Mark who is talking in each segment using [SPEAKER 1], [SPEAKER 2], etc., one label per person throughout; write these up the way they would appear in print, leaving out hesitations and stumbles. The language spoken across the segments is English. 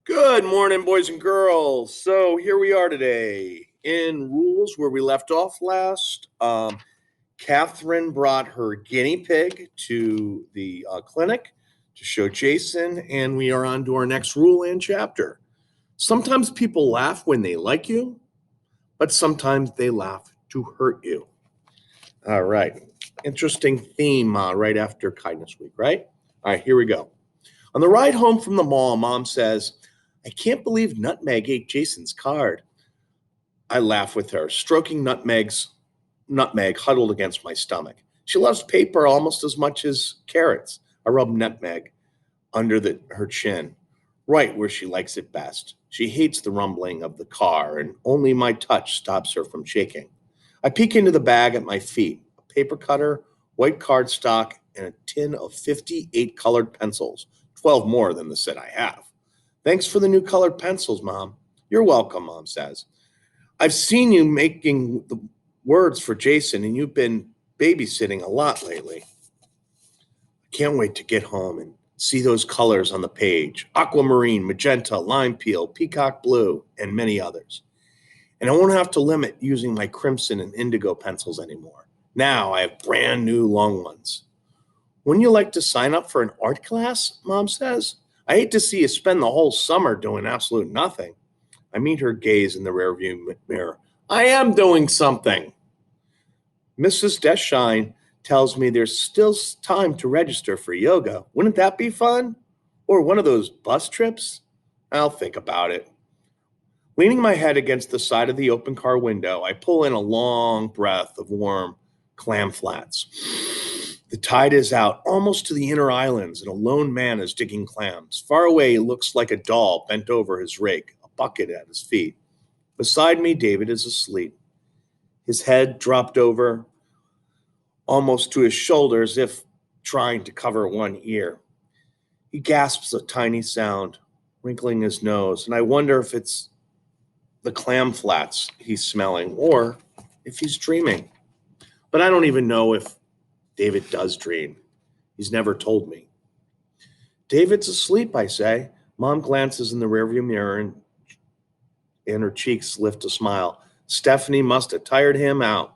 [SPEAKER 1] Good morning, boys and girls. So here we are today in rules where we left off last. Catherine brought her guinea pig to the clinic to show Jason, and we are on to our next rule and chapter. Sometimes people laugh when they like you, but sometimes they laugh to hurt you. All right. Interesting theme right after Kindness Week, right? All right, here we go. On the ride home from the mall, Mom says, I can't believe Nutmeg ate Jason's card. I laugh with her, stroking nutmeg huddled against my stomach. She loves paper almost as much as carrots. I rub nutmeg under her chin, right where she likes it best. She hates the rumbling of the car, and only my touch stops her from shaking. I peek into the bag at my feet, a paper cutter, white cardstock, and a tin of 58 colored pencils, 12 more than the set I have. Thanks for the new colored pencils, Mom. You're welcome, Mom says. I've seen you making the words for Jason, and you've been babysitting a lot lately. I can't wait to get home and see those colors on the page: aquamarine, magenta, lime peel, peacock blue, and many others. And I won't have to limit using my crimson and indigo pencils anymore. Now I have brand new long ones. Wouldn't you like to sign up for an art class? Mom says. I hate to see you spend the whole summer doing absolute nothing. I meet her gaze in the rearview mirror. I am doing something. Mrs. Deschine tells me there's still time to register for yoga. Wouldn't that be fun? Or one of those bus trips? I'll think about it. Leaning my head against the side of the open car window, I pull in a long breath of warm clam flats. The tide is out almost to the inner islands, and a lone man is digging clams. Far away, he looks like a doll bent over his rake, a bucket at his feet. Beside me, David is asleep, his head dropped over almost to his shoulder as if trying to cover one ear. He gasps a tiny sound, wrinkling his nose, and I wonder if it's the clam flats he's smelling or if he's dreaming. But I don't even know if David does dream. He's never told me. David's asleep, I say. Mom glances in the rearview mirror and her cheeks lift a smile. Stephanie must have tired him out.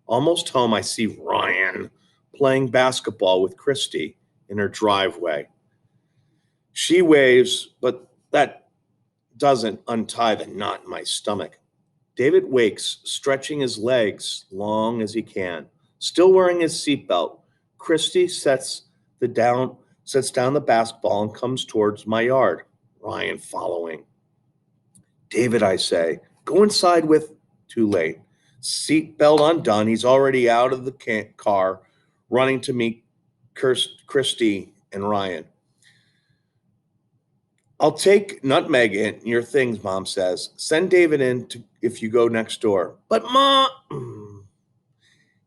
[SPEAKER 1] Almost home, I see Ryan playing basketball with Christy in her driveway. She waves, but that doesn't untie the knot in my stomach. David wakes, stretching his legs long as he can. Still wearing his seatbelt, Christy sets down the basketball and comes towards my yard. Ryan following. David, I say, go inside with. Too late. Seatbelt undone. He's already out of the car, running to meet Christy and Ryan. I'll take Nutmeg in your things, Mom says. Send David in if you go next door. But, Mom,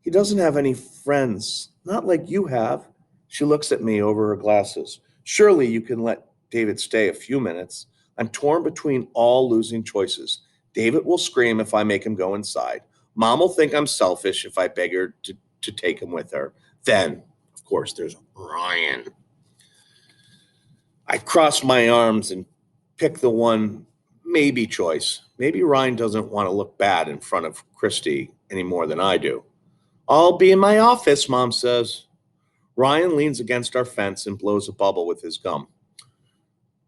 [SPEAKER 1] he doesn't have any friends. Not like you have. She looks at me over her glasses. Surely you can let David stay a few minutes. I'm torn between all losing choices. David will scream if I make him go inside. Mom will think I'm selfish if I beg her to take him with her. Then, of course, there's Ryan. I cross my arms and pick the one maybe choice. Maybe Ryan doesn't want to look bad in front of Christy any more than I do. I'll be in my office, Mom says. Ryan leans against our fence and blows a bubble with his gum.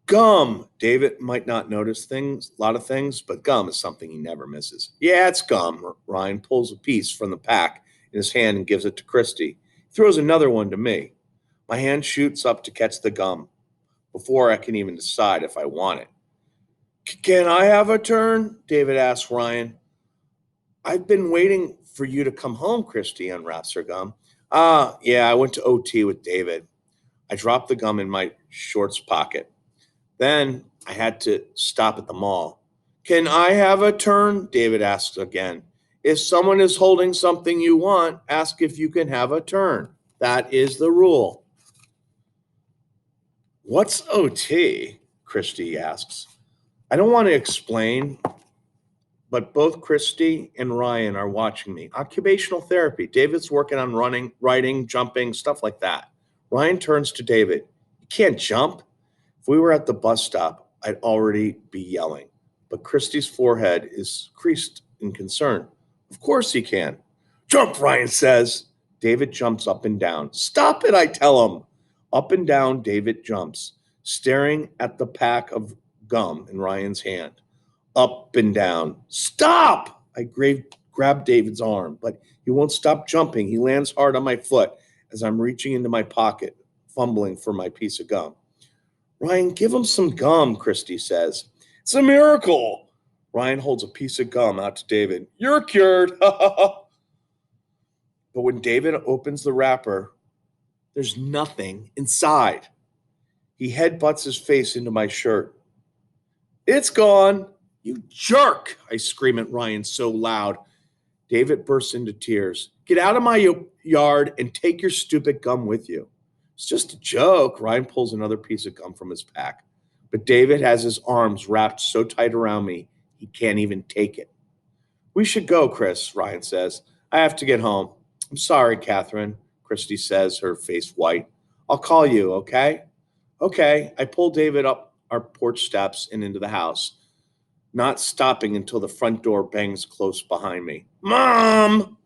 [SPEAKER 1] Gum! David might not notice a lot of things, but gum is something he never misses. Yeah, it's gum. Ryan pulls a piece from the pack in his hand and gives it to Christy. He throws another one to me. My hand shoots up to catch the gum before I can even decide if I want it. Can I have a turn? David asks Ryan. I've been waiting for you to come home, Christy unwraps her gum. Yeah, I went to OT with David. I dropped the gum in my shorts pocket. Then I had to stop at the mall. Can I have a turn? David asks again. If someone is holding something you want, ask if you can have a turn. That is the rule. What's OT? Christy asks. I don't want to explain, but both Christy and Ryan are watching me. Occupational therapy. David's working on running, writing, jumping, stuff like that. Ryan turns to David. You can't jump. If we were at the bus stop, I'd already be yelling. But Christy's forehead is creased in concern. Of course he can. Jump, Ryan says. David jumps up and down. Stop it, I tell him. Up and down, David jumps, staring at the pack of gum in Ryan's hand. Up and down. Stop! Grab David's arm, but he won't stop jumping. He lands hard on my foot as I'm reaching into my pocket, fumbling for my piece of gum. Ryan, give him some gum, Christy says. It's a miracle. Ryan holds a piece of gum out to David. You're cured. But when David opens the wrapper, there's nothing inside. He headbutts his face into my shirt. It's gone. You jerk, I scream at Ryan so loud. David bursts into tears. Get out of my yard and take your stupid gum with you. It's just a joke. Ryan pulls another piece of gum from his pack. But David has his arms wrapped so tight around me, he can't even take it. We should go, Chris, Ryan says. I have to get home. I'm sorry, Catherine, Christy says, her face white. I'll call you, okay? Okay. I pull David up our porch steps and into the house, not stopping until the front door bangs close behind me. Mom!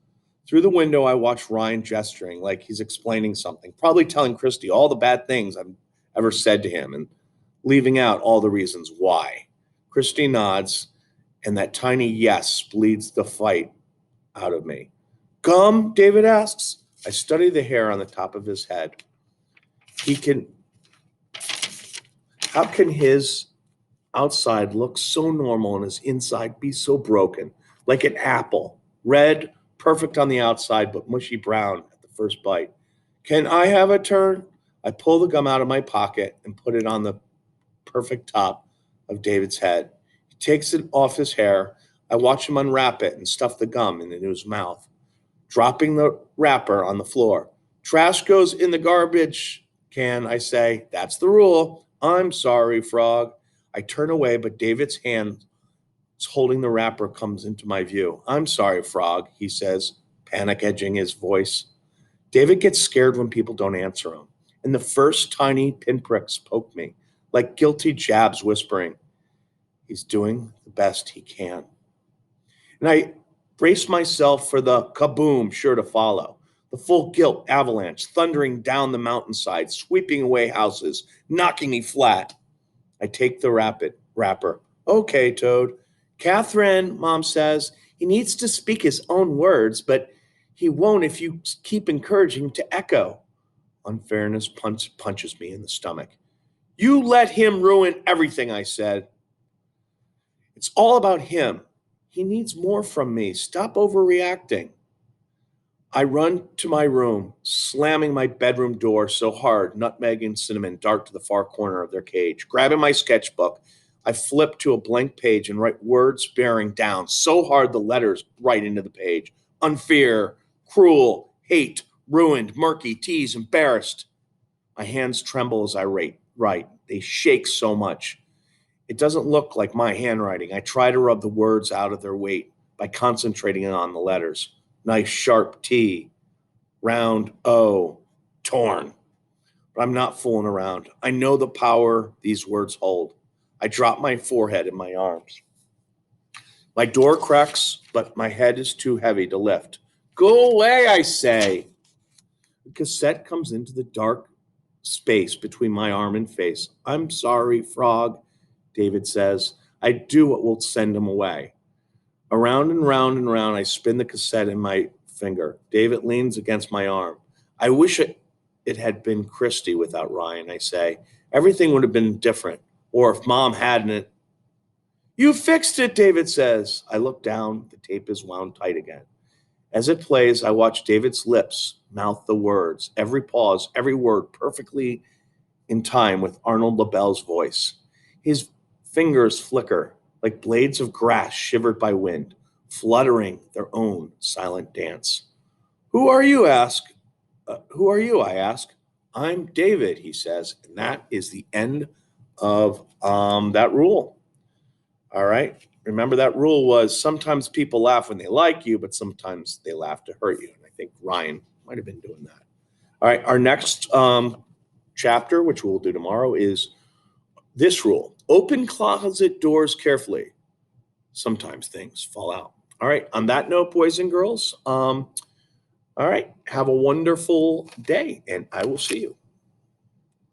[SPEAKER 1] Through the window, I watch Ryan gesturing like he's explaining something, probably telling Christy all the bad things I've ever said to him and leaving out all the reasons why. Christy nods, and that tiny yes bleeds the fight out of me. Gum? David asks. I study the hair on the top of his head. How can his outside look so normal and his inside be so broken? Like an apple, red, perfect on the outside, but mushy brown at the first bite. Can I have a turn? I pull the gum out of my pocket and put it on the perfect top of David's head. He takes it off his hair. I watch him unwrap it and stuff the gum into his mouth, dropping the wrapper on the floor. Trash goes in the garbage can, I say. That's the rule. I'm sorry, Frog. I turn away, but David's hand holding the wrapper comes into my view. I'm sorry, Frog, he says, panic edging his voice. David gets scared when people don't answer him, and the first tiny pinpricks poke me, like guilty jabs whispering, he's doing the best he can. And I brace myself for the kaboom sure to follow, the full guilt avalanche thundering down the mountainside, sweeping away houses, knocking me flat. I take the wrapper. Okay, Toad. Catherine, Mom says, he needs to speak his own words, but he won't if you keep encouraging him to echo. Unfairness punches me in the stomach. You let him ruin everything, I said. It's all about him. He needs more from me. Stop overreacting. I run to my room, slamming my bedroom door so hard Nutmeg and Cinnamon dart to the far corner of their cage. Grabbing my sketchbook, I flip to a blank page and write words bearing down so hard the letters write into the page. Unfair, cruel, hate, ruined, murky, tease, embarrassed. My hands tremble as I write. They shake so much. It doesn't look like my handwriting. I try to rub the words out of their weight by concentrating on the letters. Nice sharp T, round O, torn. But I'm not fooling around. I know the power these words hold. I drop my forehead in my arms. My door cracks, but my head is too heavy to lift. Go away, I say. The cassette comes into the dark space between my arm and face. I'm sorry, Frog, David says. I do what will send him away. Around and round and round, I spin the cassette in my finger. David leans against my arm. I wish it had been Christy without Ryan, I say. Everything would have been different. Or if Mom hadn't. You fixed it, David says. I look down. The tape is wound tight again. As it plays, I watch David's lips mouth the words, every pause, every word perfectly in time with Arnold LaBelle's voice. His fingers flicker like blades of grass shivered by wind, fluttering their own silent dance. Who are you, who are you, I ask. I'm David, he says, and that is the end of that rule. All right. Remember that rule was sometimes people laugh when they like you, but sometimes they laugh to hurt you. And I think Ryan might have been doing that. All right. Our next chapter, which we'll do tomorrow, is This rule: open closet doors carefully. Sometimes things fall out. All right. On that note, boys and girls, all right. Have a wonderful day, and I will see you.